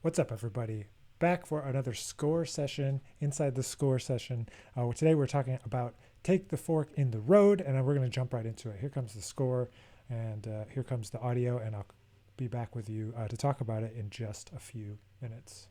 What's up, everybody? Back for another score session inside the score session. Today we're talking about Take the Fork in the Road, and we're going to jump right into it. Here comes the score, and here comes the audio, and I'll be back with you to talk about it in just a few minutes.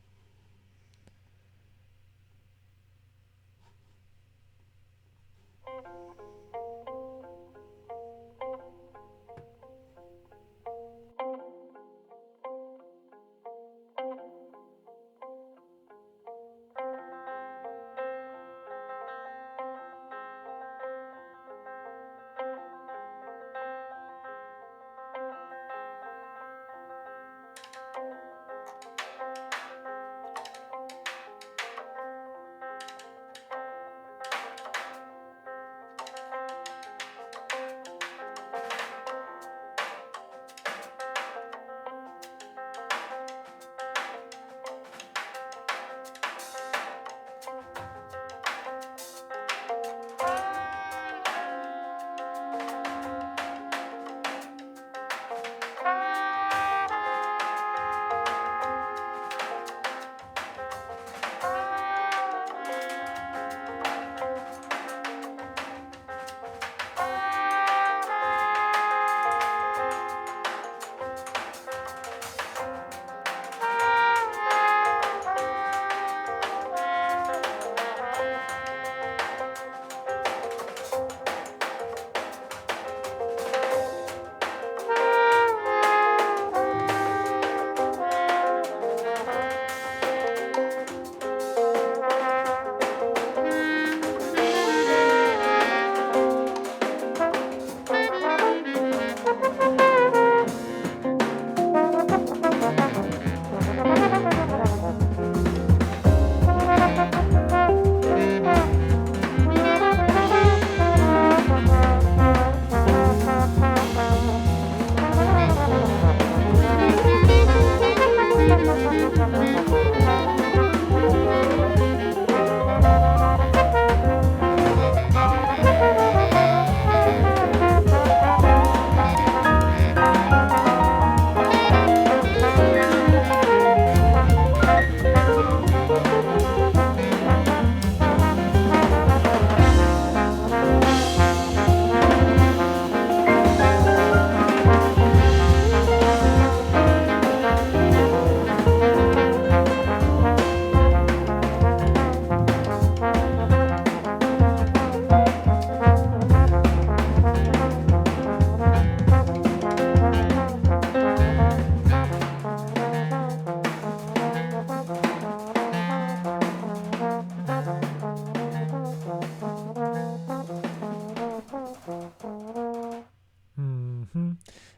hmm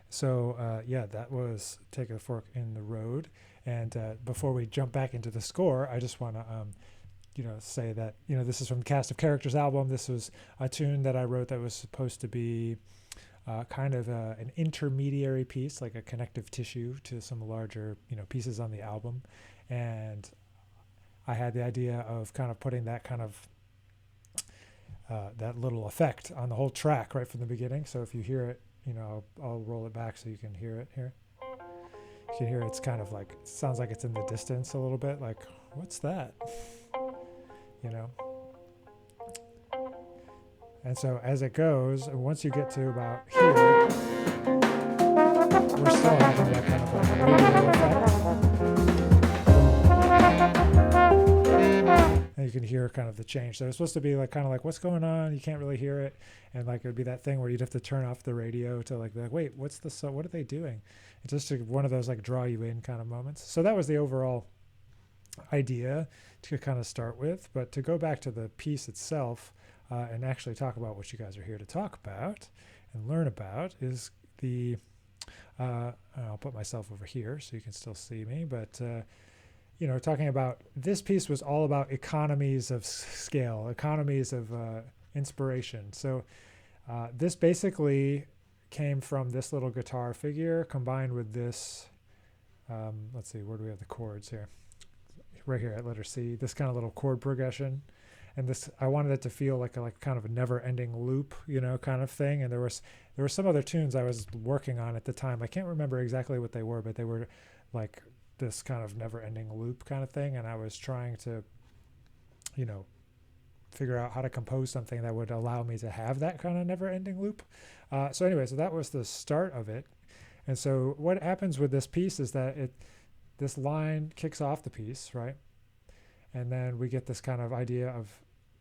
So that was Take the Fork in the Road. And before we jump back into the score, I just want to say that this is from the Cast of Characters album. This was a tune that I wrote that was supposed to be kind of an intermediary piece, like a connective tissue to some larger pieces on the album. And I had the idea of kind of putting that kind of that little effect on the whole track right from the beginning. So if you hear it, I'll roll it back so you can hear it here. You can hear it's kind of like, it sounds like it's in the distance a little bit, like, what's that? You know? And so as it goes, and once you get to about here, we're still having that kind of like radio effect. And you can hear kind of the change. So it's supposed to be like kind of like, what's going on? You can't really hear it. And like it would be that thing where you'd have to turn off the radio to like, wait, what's the what are they doing? It's just one of those like draw you in kind of moments. So that was the overall idea to kind of start with. But to go back to the piece itself and actually talk about what you guys are here to talk about and learn about is the I'll put myself over here so you can still see me, but talking about this piece was all about economies of scale, economies of inspiration. So this basically came from this little guitar figure combined with this, let's see, where do we have the chords here? Right here at letter C, this kind of little chord progression. And this, I wanted it to feel like a kind of a never-ending loop, kind of thing. And there were some other tunes I was working on at the time. I can't remember exactly what they were, but they were like this kind of never-ending loop kind of thing, and I was trying to, you know, figure out how to compose something that would allow me to have that kind of never-ending loop. So anyway, so that was the start of it. And so what happens with this piece is that this line kicks off the piece, right? And then we get this kind of idea of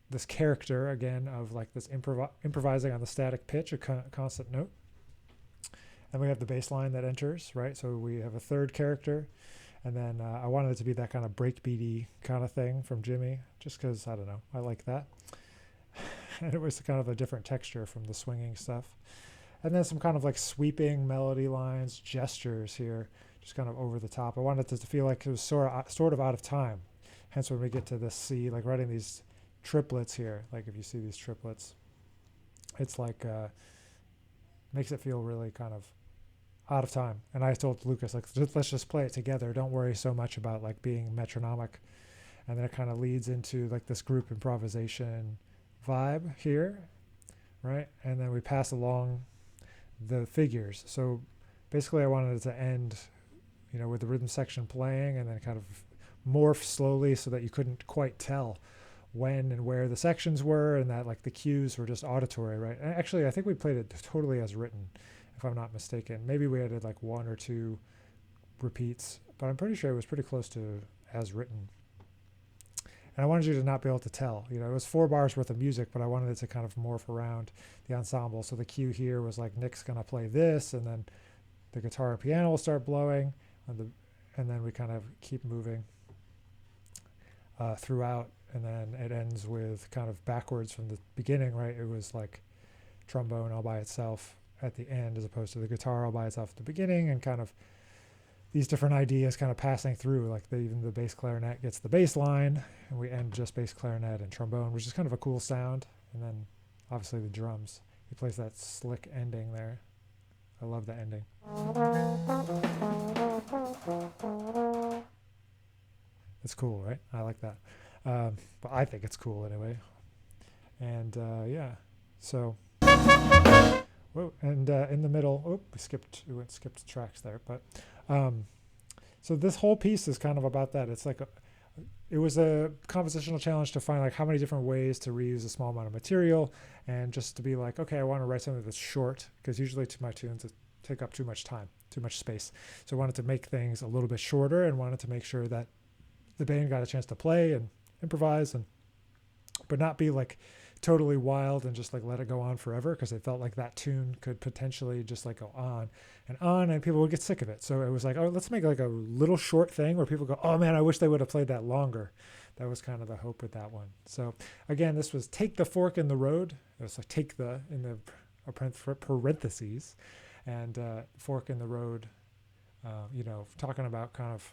this character again of like this improvising on the static pitch, a constant note. And we have the bass line that enters, right? So we have a third character. And then I wanted it to be that kind of breakbeaty kind of thing from Jimmy, just because, I don't know, I like that. And it was kind of a different texture from the swinging stuff. And then some kind of like sweeping melody lines, gestures here, just kind of over the top. I wanted it to feel like it was sort of out of time. Hence when we get to this C, like writing these triplets here, like if you see these triplets, it's like, makes it feel really kind of out of time. And I told Lucas, like, let's just play it together. Don't worry so much about like being metronomic. And then it kind of leads into like this group improvisation vibe here, right? And then we pass along the figures. So basically I wanted it to end, you know, with the rhythm section playing and then kind of morph slowly so that you couldn't quite tell when and where the sections were, and that like the cues were just auditory, right? And actually, I think we played it totally as written, if I'm not mistaken. Maybe we added like 1 or 2 repeats, but I'm pretty sure it was pretty close to as written. And I wanted you to not be able to tell. You know, it was 4 bars worth of music, but I wanted it to kind of morph around the ensemble. So the cue here was like Nick's gonna play this, and then the guitar and piano will start blowing, and then we kind of keep moving throughout. And then it ends with kind of backwards from the beginning, right? It was like trombone all by itself at the end, as opposed to the guitar all by itself at the beginning, and kind of these different ideas kind of passing through. Like even the bass clarinet gets the bass line, and we end just bass clarinet and trombone, which is kind of a cool sound. And then obviously the drums. He plays that slick ending there. I love the ending. It's cool, right? I like that. But I think it's cool anyway. And yeah, so whoa, and in the middle, we skipped tracks there. But so this whole piece is kind of about that. It's like it was a compositional challenge to find like how many different ways to reuse a small amount of material, and just to be like, okay, I want to write something that's short, because usually to my tunes it take up too much time, too much space. So I wanted to make things a little bit shorter, and wanted to make sure that the band got a chance to play and improvise, but not be like totally wild and just like let it go on forever, because they felt like that tune could potentially just like go on, and people would get sick of it. So it was like, oh, let's make like a little short thing where people go, oh man, I wish they would have played that longer. That was kind of the hope with that one. So again, this was Take the Fork in the Road. It was like take the in the parentheses, and fork in the road, you know, talking about kind of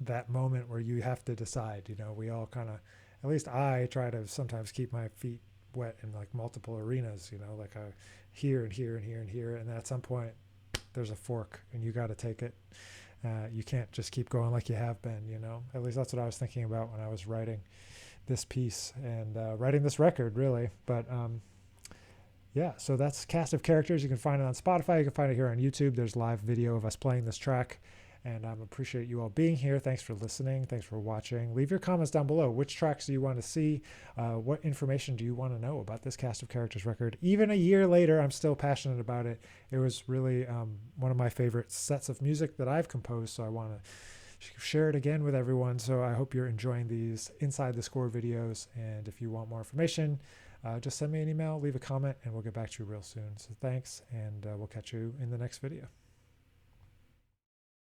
that moment where you have to decide. You know, we all kind of, at least I try to sometimes keep my feet wet in like multiple arenas, you know, like here and here and here and here, and at some point there's a fork and you got to take it. You can't just keep going like you have been, you know. At least that's what I was thinking about when I was writing this piece and writing this record, really. But yeah, so that's Cast of Characters. You can find it on Spotify. You can find it here on YouTube. There's live video of us playing this track. And I appreciate you all being here. Thanks for listening. Thanks for watching. Leave your comments down below. Which tracks do you want to see? What information do you want to know about this Cast of Characters record? Even a year later, I'm still passionate about it. It was really one of my favorite sets of music that I've composed, so I want to share it again with everyone. So I hope you're enjoying these Inside the Score videos. And if you want more information, just send me an email, leave a comment, and we'll get back to you real soon. So thanks, and we'll catch you in the next video.